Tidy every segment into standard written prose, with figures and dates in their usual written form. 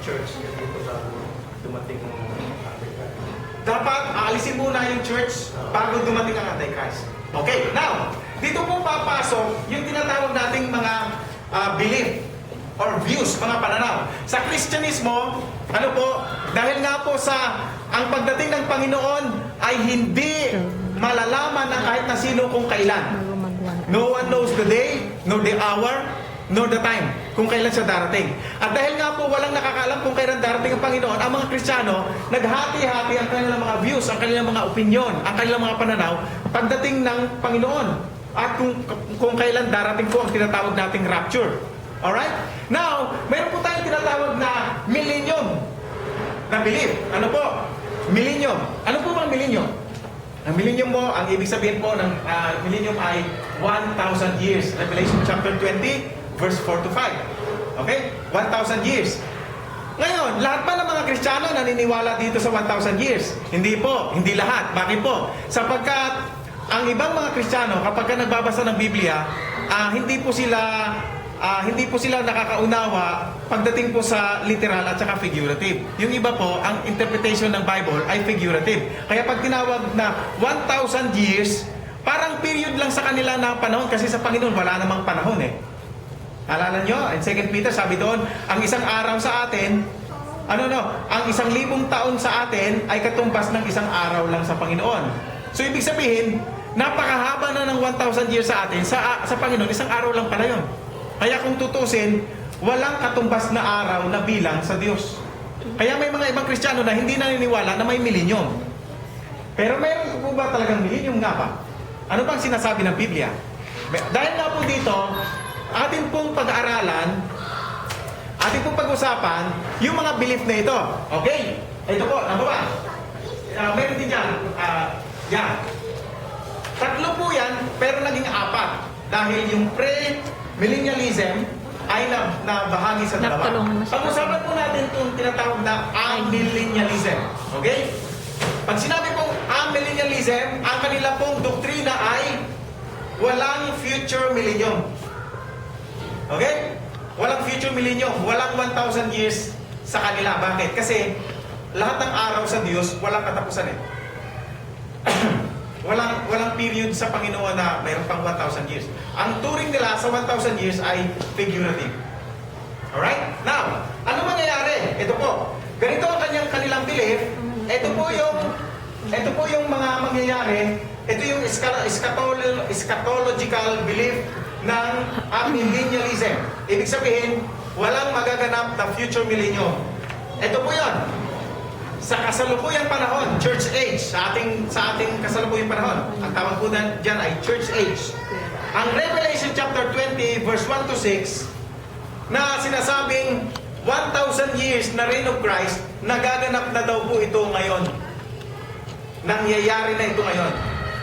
church dito bago dumating ang Antichrist. Dapat aalisin muna yung church bago dumating ang Antichrist. Okay, now, dito po papasok yung tinatawag nating mga belief or views, mga pananaw. Sa Kristyanismo, ano po, dahil nga po sa ang pagdating ng Panginoon ay hindi malalaman ng kahit na sino kung kailan. No one knows the day, nor the hour, nor the time, kung kailan siya darating. At dahil nga po walang nakakaalam kung kailan darating ang Panginoon, ang mga Kristiyano, naghati-hati ang kanilang mga views, ang kanilang mga opinion, ang kanilang mga pananaw, pagdating ng Panginoon. At kung kailan darating po ang tinatawag nating rapture. Alright? Now, mayroon po tayong tinatawag na millennium na belief. Ano po? Millennium. Ano po bang millennium? Ang millennium mo, ang ibig sabihin po ng millennium ay 1,000 years. Revelation chapter 20, verse 4 to 5. Okay? 1,000 years. Ngayon, lahat ba ng mga Kristiyano naniniwala dito sa 1,000 years? Hindi po. Hindi lahat. Bakit po? Sapagkat ang ibang mga Kristiyano, kapag nagbabasa ng Biblia, hindi po sila nakakaunawa pagdating po sa literal at saka figurative. Yung iba po, ang interpretation ng Bible ay figurative. Kaya pag tinawag na 1,000 years, parang period lang sa kanila na panahon kasi sa Panginoon wala namang panahon eh. Alala nyo? In 2 Peter sabi doon, ang isang araw sa atin, ang 1,000 taon sa atin ay katumbas ng isang araw lang sa Panginoon. So ibig sabihin, napakahaba na ng 1,000 years sa atin, sa Panginoon, isang araw lang pala yun. Kaya kung tutusin, walang katumbas na araw na bilang sa Diyos. Kaya may mga ibang Kristiyano na hindi naniniwala na may millennium. Pero mayroon po ba talagang millennium nga ba? Ano bang sinasabi ng Biblia? Dahil nga po dito, atin pong pag-aaralan, atin pong pag-usapan, yung mga belief na ito. Okay? Ito po, nababa. Meron din dyan. Yan. Tatlo po yan, pero naging apat. Dahil yung pre-millennialism ay nabahagi sa dalawa. Pag-usapan po natin itong tinatawag na amillennialism. Okay? Pag sinabi pong amillennialism, ang kanila pong doktrina ay walang future millennium. Okay? Walang future millennium. Walang 1,000 years sa kanila. Bakit? Kasi lahat ng araw sa Diyos, walang katapusan eh. Walang period sa Panginoon na mayroon pang 1,000 years. Ang turing nila sa 1,000 years ay figurative. Alright? Now, ano mangyayari? Ito po. Ganito ang kanilang belief. Ito po yung mga mangyayari. Ito yung eschatological belief ng amillennialism. Ibig sabihin, walang magaganap na future millennium. Ito po yun. Sa kasalukuyang panahon, church age, sa ating kasalukuyang panahon, ang tawag po dyan ay church age. Ang Revelation chapter 20, verse 1 to 6, na sinasabing 1,000 years na reign of Christ, nagaganap na daw po ito ngayon. Nangyayari na ito ngayon.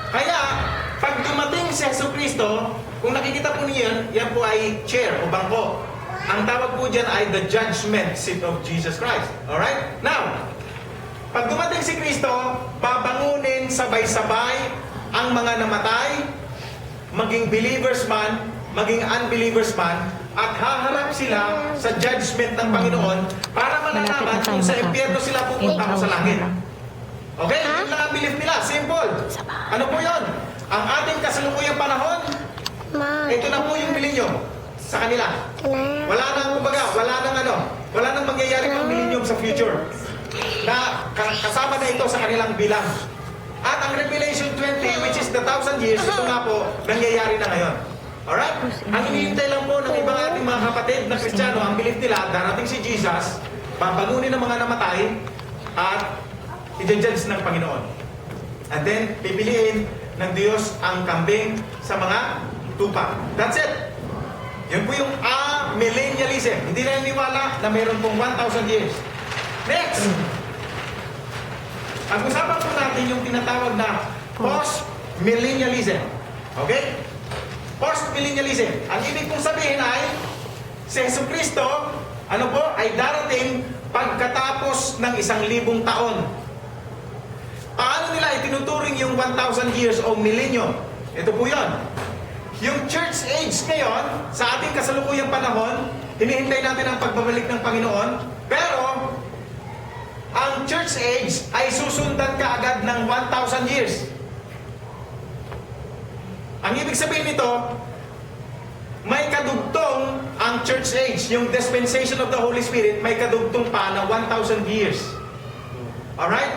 Kaya, pag dumating si Jesucristo, kung nakikita po niyo yan po ay chair o bangko. Ang tawag po dyan ay the judgment seat of Jesus Christ. Alright? Now, pag dumating si Kristo, babangunin sabay-sabay ang mga namatay, maging believers man, maging unbelievers man, at haharap sila sa judgment ng Panginoon para malalaman kung sa impyerno sila pupunta o sa langit. Okay? Yun lang ang belief nila. Simple. Ano po yun? Ang ating kasalukuyang panahon, ito na po yung millennium sa kanila. Wala nang kumbaga, wala nang mangyayari ng millennium sa future. Na kasama na ito sa kanilang bilang. At ang Revelation 20, which is the 1,000 years, ito nga po, nangyayari na ngayon. Alright? Ang hinihintay lang po ng ibang ating mga kapatid na Kristiyano, ang belief nila, darating si Jesus, papagunin ng mga namatay, at i-judge ng Panginoon. And then, pipiliin ng Diyos ang kambing sa mga tupa. That's it. Yun po yung amillennialism. Hindi na naniwala na mayroon pong 1,000 years. Next! Pag-usapan po natin yung tinatawag na post-millennialism. Okay? Post-millennialism. Ang ibig pong sabihin ay, si Jesucristo, ay darating pagkatapos ng 1,000 taon. Paano nila itinuturing yung 1,000 years o millennium? Ito po yun. Yung church age ngayon, sa ating kasalukuyang panahon, hinihintay natin ang pagbabalik ng Panginoon, pero church age ay susundan ka agad ng 1,000 years. Ang ibig sabihin nito, may kadugtong ang church age, yung dispensation of the Holy Spirit, may kadugtong pa na 1,000 years. Alright?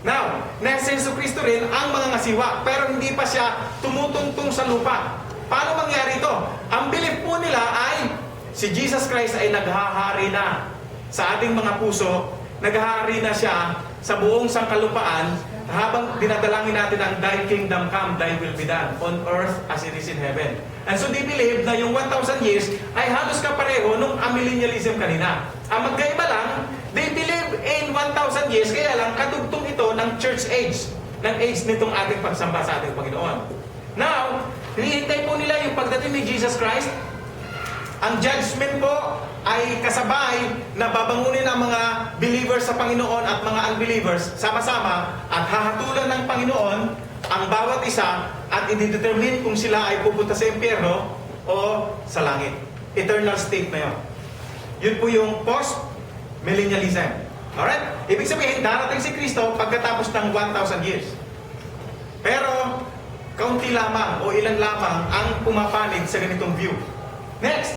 Now, nasa Jesu Cristo rin ang mga ngasiwa, pero hindi pa siya tumutungtong sa lupa. Paano mangyari ito? Ang belief po nila ay si Jesus Christ ay naghahari na sa ating mga puso, naghahari na siya sa buong sangkalupaan habang dinadalangin natin ang Thy kingdom come, Thy will be done on earth as it is in heaven. And so they believe na yung 1,000 years ay halos kapareho nung amillennialism kanina. Ang magkaiba lang, they believe in 1,000 years, kaya lang kadugtong ito ng church age, ng age nitong ating pagsamba sa ating Panginoon. Now, hinihintay po nila yung pagdating ni Jesus Christ. Ang judgment po ay kasabay na babangunin ang mga believers sa Panginoon at mga unbelievers sama-sama at hahatulan ng Panginoon ang bawat isa at i-determine kung sila ay pupunta sa impyerno o sa langit. Eternal state na yun. Yun po yung post-millennialism. Alright? Ibig sabihin, darating si Kristo pagkatapos ng 1,000 years. Pero, kaunti lamang o ilan lamang ang pumapanig sa ganitong view. Next!